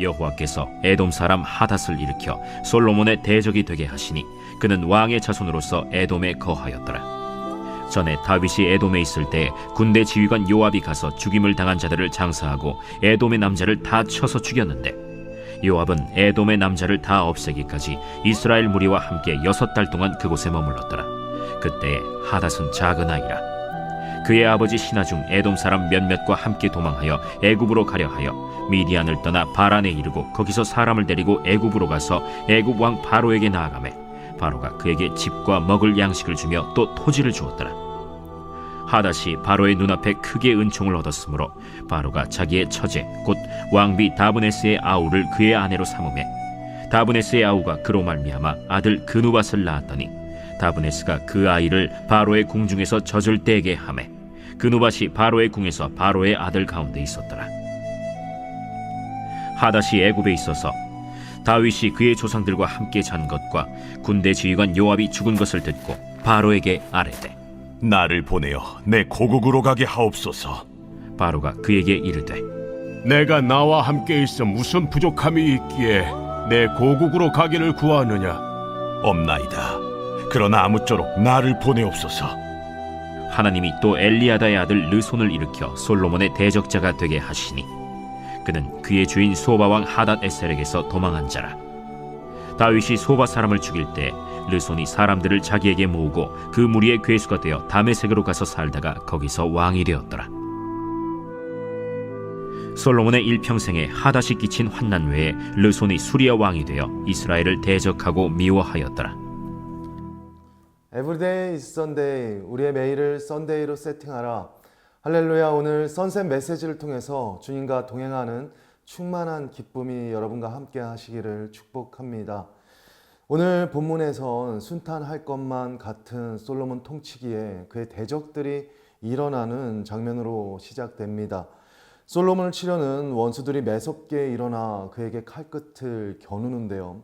여호와께서 에돔 사람 하닷을 일으켜 솔로몬의 대적이 되게 하시니 그는 왕의 자손으로서 에돔에 거하였더라. 전에 다윗이 에돔에 있을 때 군대 지휘관 요압이 가서 죽임을 당한 자들을 장사하고 에돔의 남자를 다 쳐서 죽였는데, 요압은 에돔의 남자를 다 없애기까지 이스라엘 무리와 함께 6달 동안 그곳에 머물렀더라. 그때에 하닷은 작은 아이라. 그의 아버지 신하 중 에돔 사람 몇몇과 함께 도망하여 애굽으로 가려 하여 미디안을 떠나 바란에 이르고 거기서 사람을 데리고 애굽으로 가서 애굽 왕 바로에게 나아가매 바로가 그에게 집과 먹을 양식을 주며 또 토지를 주었더라. 하닷이 바로의 눈앞에 크게 은총을 얻었으므로 바로가 자기의 처제 곧 왕비 다브네스의 아우를 그의 아내로 삼으매 다브네스의 아우가 그로 말미암아 아들 그누밧을 낳았더니 다브네스가 그 아이를 바로의 궁중에서 젖을 떼게 하매 그누밧이 바로의 궁에서 바로의 아들 가운데 있었더라. 하닷이 애굽에 있어서 다윗이 그의 조상들과 함께 잔 것과 군대 지휘관 요압이 죽은 것을 듣고 바로에게 아뢰되 나를 보내어 내 고국으로 가게 하옵소서. 바로가 그에게 이르되 내가 나와 함께 있어 무슨 부족함이 있기에 내 고국으로 가기를 구하느냐? 없나이다. 그러나 아무쪼록 나를 보내옵소서. 하나님이 또 엘리야다의 아들 르손을 일으켜 솔로몬의 대적자가 되게 하시니 그는 그의 주인 소바왕 하닷 에셀에게서 도망한 자라. 다윗이 소바 사람을 죽일 때 르손이 사람들을 자기에게 모으고 그 무리의 괴수가 되어 다메섹으로 가서 살다가 거기서 왕이 되었더라. 솔로몬의 일평생에 하닷이 끼친 환난 외에 르손이 수리아 왕이 되어 이스라엘을 대적하고 미워하였더라. Everyday is Sunday. 우리의 매일을 썬데이로 세팅하라. 할렐루야. 오늘 선셋 메시지를 통해서 주님과 동행하는 충만한 기쁨이 여러분과 함께 하시기를 축복합니다. 오늘 본문에선 순탄할 것만 같은 솔로몬 통치기에 그의 대적들이 일어나는 장면으로 시작됩니다. 솔로몬을 치려는 원수들이 매섭게 일어나 그에게 칼끝을 겨누는데요.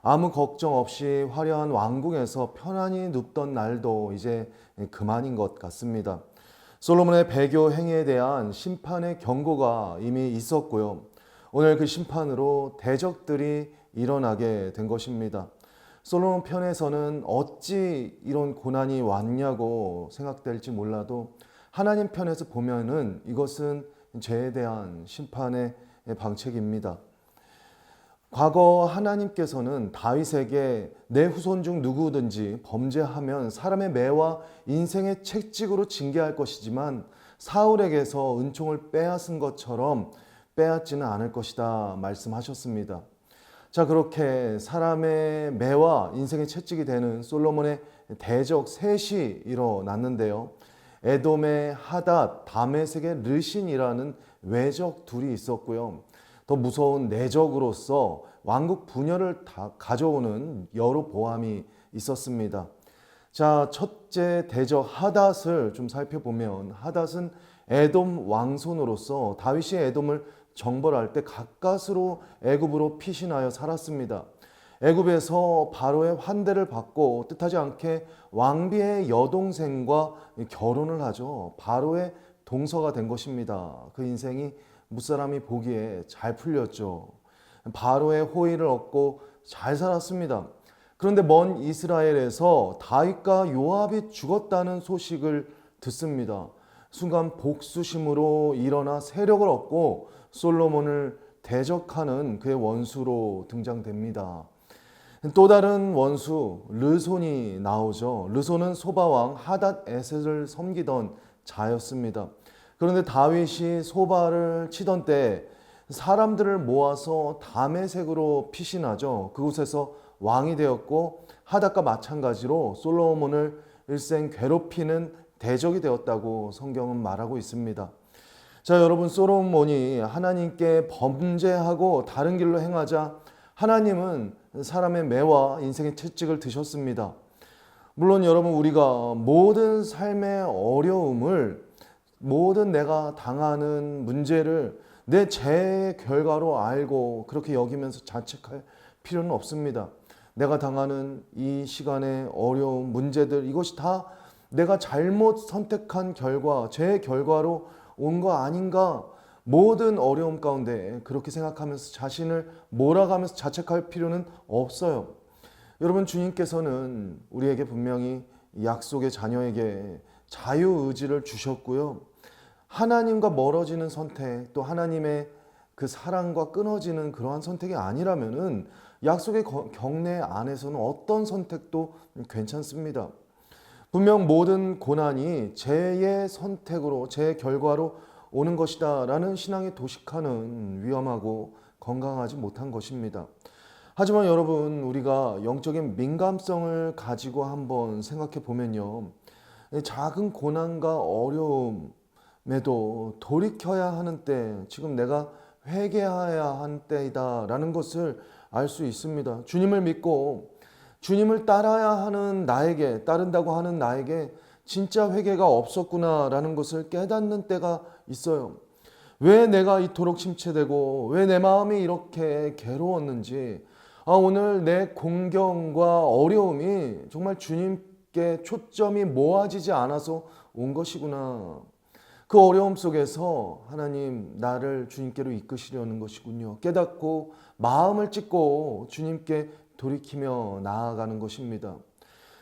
아무 걱정 없이 화려한 왕궁에서 편안히 눕던 날도 이제 그만인 것 같습니다. 솔로몬의 배교 행위에 대한 심판의 경고가 이미 있었고요. 오늘 그 심판으로 대적들이 일어나게 된 것입니다. 솔로몬 편에서는 어찌 이런 고난이 왔냐고 생각될지 몰라도 하나님 편에서 보면은 이것은 죄에 대한 심판의 방책입니다. 과거 하나님께서는 다윗에게 내 후손 중 누구든지 범죄하면 사람의 매와 인생의 채찍으로 징계할 것이지만 사울에게서 은총을 빼앗은 것처럼 빼앗지는 않을 것이다 말씀하셨습니다. 자, 그렇게 사람의 매와 인생의 채찍이 되는 솔로몬의 대적 셋이 일어났는데요. 에돔의 하닷, 다메섹의 르신이라는 외적 둘이 있었고요. 더 무서운 내적으로서 왕국 분열을 다 가져오는 여로보암이 있었습니다. 자, 첫째 대적 하닷을 좀 살펴보면 하닷은 에돔 왕손으로서 다윗이 에돔을 정벌할 때 가까스로 애굽으로 피신하여 살았습니다. 애굽에서 바로의 환대를 받고 뜻하지 않게 왕비의 여동생과 결혼을 하죠. 바로의 동서가 된 것입니다. 그 인생이 무사람이 보기에 잘 풀렸죠. 바로의 호의를 얻고 잘 살았습니다. 그런데 먼 이스라엘에서 다윗과 요압이 죽었다는 소식을 듣습니다. 순간 복수심으로 일어나 세력을 얻고 솔로몬을 대적하는 그의 원수로 등장됩니다. 또 다른 원수 르손이 나오죠. 르손은 소바왕 하닷 에셋을 섬기던 자였습니다. 그런데 다윗이 소바를 치던 때 사람들을 모아서 다메섹으로 피신하죠. 그곳에서 왕이 되었고 하닷과 마찬가지로 솔로몬을 일생 괴롭히는 대적이 되었다고 성경은 말하고 있습니다. 자, 여러분, 솔로몬이 하나님께 범죄하고 다른 길로 행하자 하나님은 사람의 매와 인생의 채찍을 드셨습니다. 물론 여러분, 우리가 모든 삶의 어려움을, 모든 내가 당하는 문제를 내 죄의 결과로 알고 그렇게 여기면서 자책할 필요는 없습니다. 내가 당하는 이 시간의 어려움, 문제들, 이것이 다 내가 잘못 선택한 결과, 죄의 결과로 온 거 아닌가? 모든 어려움 가운데 그렇게 생각하면서 자신을 몰아가면서 자책할 필요는 없어요. 여러분, 주님께서는 우리에게 분명히 약속의 자녀에게 자유의지를 주셨고요. 하나님과 멀어지는 선택, 또 하나님의 그 사랑과 끊어지는 그러한 선택이 아니라면은 약속의 경내 안에서는 어떤 선택도 괜찮습니다. 분명 모든 고난이 죄의 선택으로, 죄의 결과로 오는 것이다 라는 신앙의 도식화는 위험하고 건강하지 못한 것입니다. 하지만 여러분, 우리가 영적인 민감성을 가지고 한번 생각해 보면요, 작은 고난과 어려움에도 돌이켜야 하는 때, 지금 내가 회개해야 한 때이다 라는 것을 알 수 있습니다. 주님을 믿고 주님을 따라야 하는 나에게, 따른다고 하는 나에게 진짜 회개가 없었구나 라는 것을 깨닫는 때가 있어요. 왜 내가 이토록 침체되고 왜 내 마음이 이렇게 괴로웠는지, 오늘 내 공경과 어려움이 정말 주님께 초점이 모아지지 않아서 온 것이구나. 그 어려움 속에서 하나님 나를 주님께로 이끄시려는 것이군요. 깨닫고 마음을 찢고 주님께 돌이키며 나아가는 것입니다.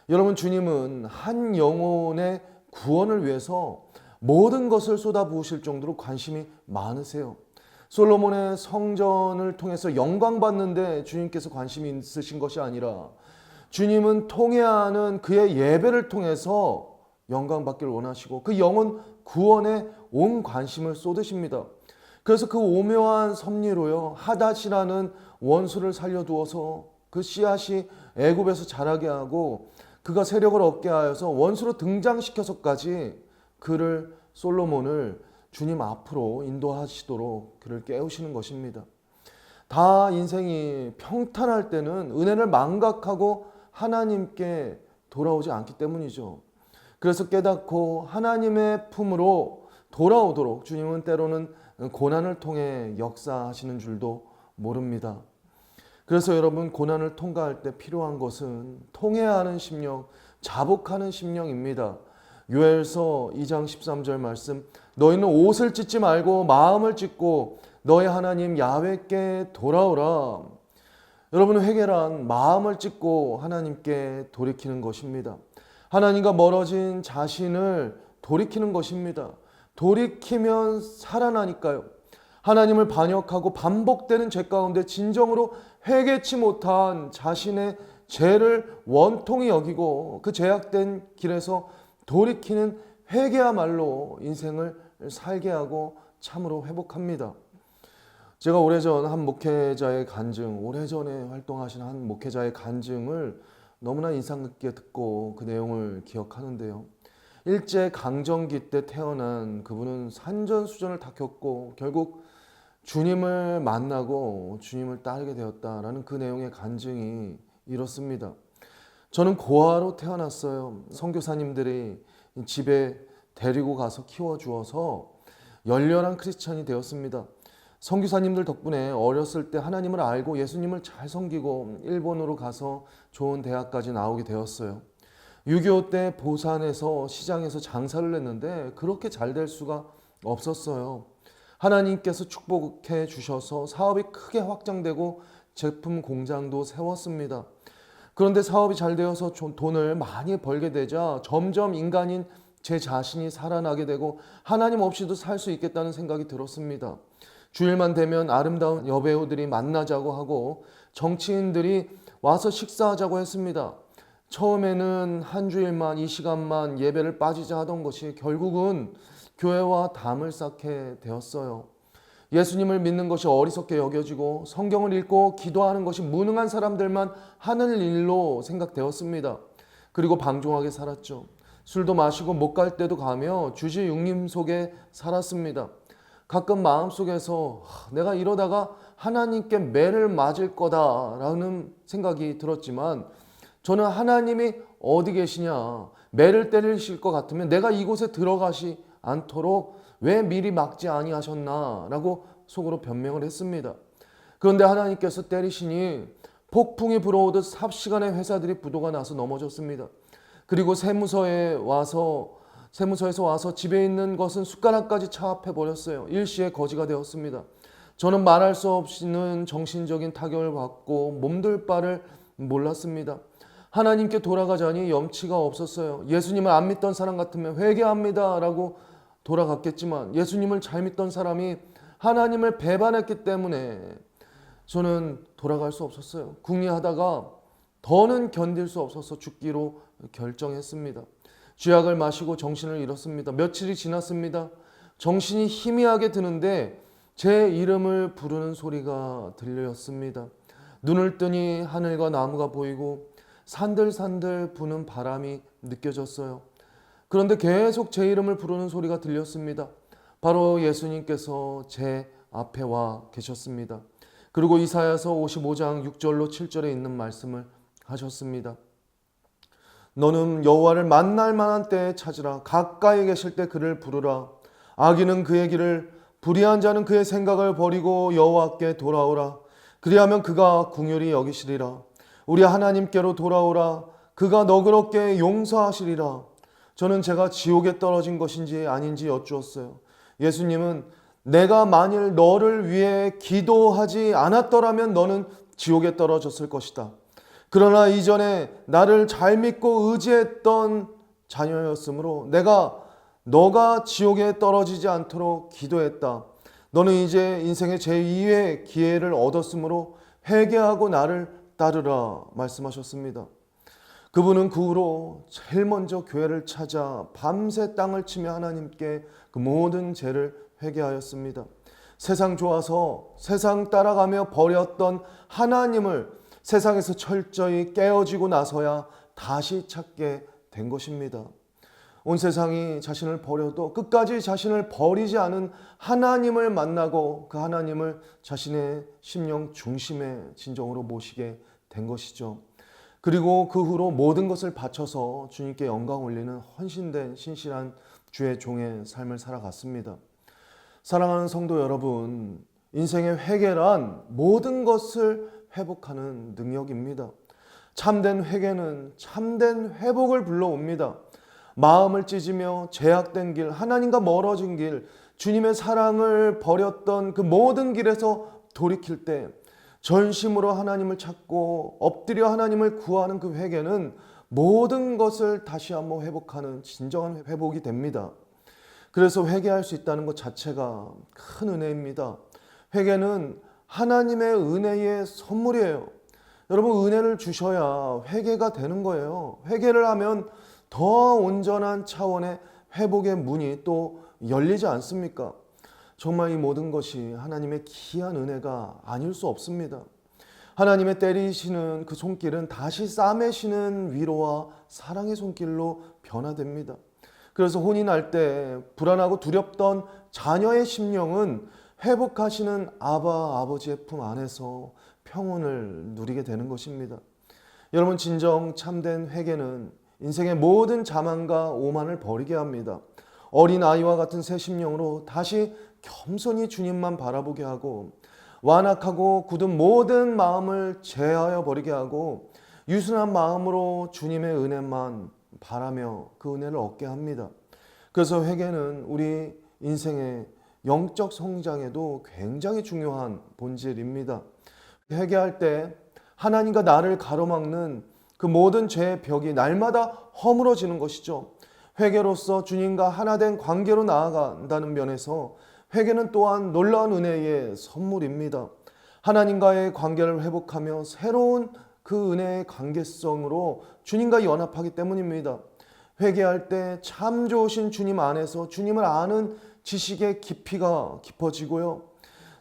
여러분, 주님은 한 영혼의 구원을 위해서 모든 것을 쏟아부으실 정도로 관심이 많으세요. 솔로몬의 성전을 통해서 영광 받는데 주님께서 관심이 있으신 것이 아니라 주님은 통회하는 그의 예배를 통해서 영광 받기를 원하시고 그 영혼 구원에 온 관심을 쏟으십니다. 그래서 그 오묘한 섭리로요, 하닷이라는 원수를 살려두어서 그 씨앗이 애굽에서 자라게 하고 그가 세력을 얻게 하여서 원수로 등장시켜서까지 그를, 솔로몬을 주님 앞으로 인도하시도록 그를 깨우시는 것입니다. 다 인생이 평탄할 때는 은혜를 망각하고 하나님께 돌아오지 않기 때문이죠. 그래서 깨닫고 하나님의 품으로 돌아오도록 주님은 때로는 고난을 통해 역사하시는 줄도 모릅니다. 그래서 여러분, 고난을 통과할 때 필요한 것은 통회하는 심령, 자복하는 심령입니다. 요엘서 2장 13절 말씀, 너희는 옷을 찢지 말고 마음을 찢고 너희 하나님 야훼께 돌아오라. 여러분, 회개란 마음을 찢고 하나님께 돌이키는 것입니다. 하나님과 멀어진 자신을 돌이키는 것입니다. 돌이키면 살아나니까요. 하나님을 반역하고 반복되는 죄 가운데 진정으로 회개치 못한 자신의 죄를 원통히 여기고 그 죄악된 길에서 돌이키는 회개야말로 인생을 살게 하고 참으로 회복합니다. 제가 오래전 한 목회자의 간증, 오래전에 활동하신 한 목회자의 간증을 너무나 인상 깊게 듣고 그 내용을 기억하는데요. 일제 강점기 때 태어난 그분은 산전수전을 다 겪고 결국 주님을 만나고 주님을 따르게 되었다라는 그 내용의 간증이 이렇습니다. 저는 고아로 태어났어요. 선교사님들이 집에 데리고 가서 키워주어서 열렬한 크리스찬이 되었습니다. 선교사님들 덕분에 어렸을 때 하나님을 알고 예수님을 잘 섬기고 일본으로 가서 좋은 대학까지 나오게 되었어요. 6.25 때 보산에서 시장에서 장사를 했는데 그렇게 잘 될 수가 없었어요. 하나님께서 축복해 주셔서 사업이 크게 확장되고 제품 공장도 세웠습니다. 그런데 사업이 잘 되어서 돈을 많이 벌게 되자 점점 인간인 제 자신이 살아나게 되고 하나님 없이도 살 수 있겠다는 생각이 들었습니다. 주일만 되면 아름다운 여배우들이 만나자고 하고 정치인들이 와서 식사하자고 했습니다. 처음에는 한 주일만, 이 시간만 예배를 빠지자 하던 것이 결국은 교회와 담을 쌓게 되었어요. 예수님을 믿는 것이 어리석게 여겨지고 성경을 읽고 기도하는 것이 무능한 사람들만 하는 일로 생각되었습니다. 그리고 방종하게 살았죠. 술도 마시고 못 갈 때도 가며 주지 육림 속에 살았습니다. 가끔 마음속에서 내가 이러다가 하나님께 매를 맞을 거다라는 생각이 들었지만 저는 하나님이 어디 계시냐, 매를 때리실 것 같으면 내가 이곳에 들어가시 않도록 왜 미리 막지 아니하셨나라고 속으로 변명을 했습니다. 그런데 하나님께서 때리시니 폭풍이 불어오듯 삽시간에 회사들이 부도가 나서 넘어졌습니다. 그리고 세무서에 와서 세무서에서 와서 집에 있는 것은 숟가락까지 차압해 버렸어요. 일시에 거지가 되었습니다. 저는 말할 수 없이는 정신적인 타격을 받고 몸둘 바를 몰랐습니다. 하나님께 돌아가자니 염치가 없었어요. 예수님을 안 믿던 사람 같으면 회개합니다 라고 돌아갔겠지만 예수님을 잘 믿던 사람이 하나님을 배반했기 때문에 저는 돌아갈 수 없었어요. 궁리하다가 더는 견딜 수 없어서 죽기로 결정했습니다. 쥐약을 마시고 정신을 잃었습니다. 며칠이 지났습니다. 정신이 희미하게 드는데 제 이름을 부르는 소리가 들렸습니다. 눈을 뜨니 하늘과 나무가 보이고 산들산들 부는 바람이 느껴졌어요. 그런데 계속 제 이름을 부르는 소리가 들렸습니다. 바로 예수님께서 제 앞에 와 계셨습니다. 그리고 이사야서 55장 6절로 7절에 있는 말씀을 하셨습니다. 너는 여호와를 만날 만한 때에 찾으라. 가까이 계실 때 그를 부르라. 악인은 그의 길을, 불의한 자는 그의 생각을 버리고 여호와께 돌아오라. 그리하면 그가 긍휼히 여기시리라. 우리 하나님께로 돌아오라. 그가 너그럽게 용서하시리라. 저는 제가 지옥에 떨어진 것인지 아닌지 여쭈었어요. 예수님은 내가 만일 너를 위해 기도하지 않았더라면 너는 지옥에 떨어졌을 것이다. 그러나 이전에 나를 잘 믿고 의지했던 자녀였으므로 내가 너가 지옥에 떨어지지 않도록 기도했다. 너는 이제 인생의 제2의 기회를 얻었으므로 회개하고 나를 따르라 말씀하셨습니다. 그분은 그 후로 제일 먼저 교회를 찾아 밤새 땅을 치며 하나님께 그 모든 죄를 회개하였습니다. 세상 좋아서 세상 따라가며 버렸던 하나님을 세상에서 철저히 깨어지고 나서야 다시 찾게 된 것입니다. 온 세상이 자신을 버려도 끝까지 자신을 버리지 않은 하나님을 만나고 그 하나님을 자신의 심령 중심의 진정으로 모시게 된 것이죠. 그리고 그 후로 모든 것을 바쳐서 주님께 영광 올리는 헌신된 신실한 주의 종의 삶을 살아갔습니다. 사랑하는 성도 여러분, 인생의 회개란 모든 것을 회복하는 능력입니다. 참된 회개는 참된 회복을 불러옵니다. 마음을 찢으며 죄악된 길, 하나님과 멀어진 길, 주님의 사랑을 버렸던 그 모든 길에서 돌이킬 때 전심으로 하나님을 찾고 엎드려 하나님을 구하는 그 회개는 모든 것을 다시 한번 회복하는 진정한 회복이 됩니다. 그래서 회개할 수 있다는 것 자체가 큰 은혜입니다. 회개는 하나님의 은혜의 선물이에요. 여러분, 은혜를 주셔야 회개가 되는 거예요. 회개를 하면 더 온전한 차원의 회복의 문이 또 열리지 않습니까? 정말 이 모든 것이 하나님의 귀한 은혜가 아닐 수 없습니다. 하나님의 때리시는 그 손길은 다시 싸매시는 위로와 사랑의 손길로 변화됩니다. 그래서 혼이 날 때 불안하고 두렵던 자녀의 심령은 회복하시는 아버지의 품 안에서 평온을 누리게 되는 것입니다. 여러분, 진정 참된 회개는 인생의 모든 자만과 오만을 버리게 합니다. 어린 아이와 같은 새 심령으로 다시 겸손히 주님만 바라보게 하고 완악하고 굳은 모든 마음을 제하여 버리게 하고 유순한 마음으로 주님의 은혜만 바라며 그 은혜를 얻게 합니다. 그래서 회개는 우리 인생의 영적 성장에도 굉장히 중요한 본질입니다. 회개할 때 하나님과 나를 가로막는 그 모든 죄의 벽이 날마다 허물어지는 것이죠. 회개로서 주님과 하나된 관계로 나아간다는 면에서 회개는 또한 놀라운 은혜의 선물입니다. 하나님과의 관계를 회복하며 새로운 그 은혜의 관계성으로 주님과 연합하기 때문입니다. 회개할 때 참 좋으신 주님 안에서 주님을 아는 지식의 깊이가 깊어지고요.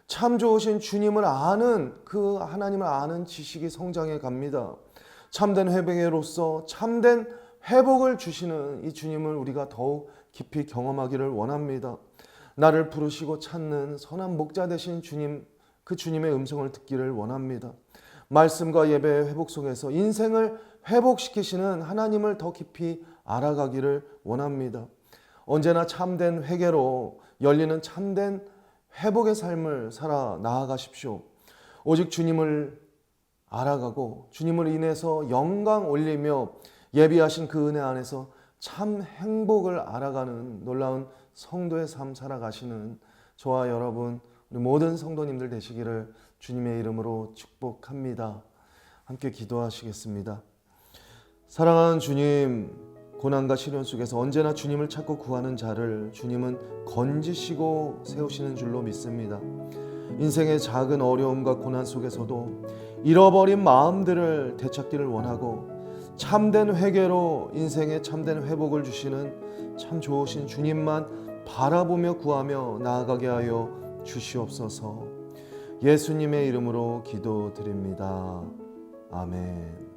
참 좋으신 주님을 아는 그 하나님을 아는 지식이 성장해 갑니다. 참된 회개로서 참된 회복을 주시는 이 주님을 우리가 더욱 깊이 경험하기를 원합니다. 나를 부르시고 찾는 선한 목자 되신 주님, 그 주님의 음성을 듣기를 원합니다. 말씀과 예배의 회복 속에서 인생을 회복시키시는 하나님을 더 깊이 알아가기를 원합니다. 언제나 참된 회개로 열리는 참된 회복의 삶을 살아 나아가십시오. 오직 주님을 알아가고 주님을 인해서 영광 올리며 예비하신 그 은혜 안에서 참 행복을 알아가는 놀라운 성도의 삶 살아가시는 저와 여러분 우리 모든 성도님들 되시기를 주님의 이름으로 축복합니다. 함께 기도하시겠습니다. 사랑하는 주님, 고난과 시련 속에서 언제나 주님을 찾고 구하는 자를 주님은 건지시고 세우시는 줄로 믿습니다. 인생의 작은 어려움과 고난 속에서도 잃어버린 마음들을 되찾기를 원하고 참된 회개로 인생의 참된 회복을 주시는 참 좋으신 주님만 바라보며 구하며 나아가게 하여 주시옵소서. 예수님의 이름으로 기도드립니다. 아멘.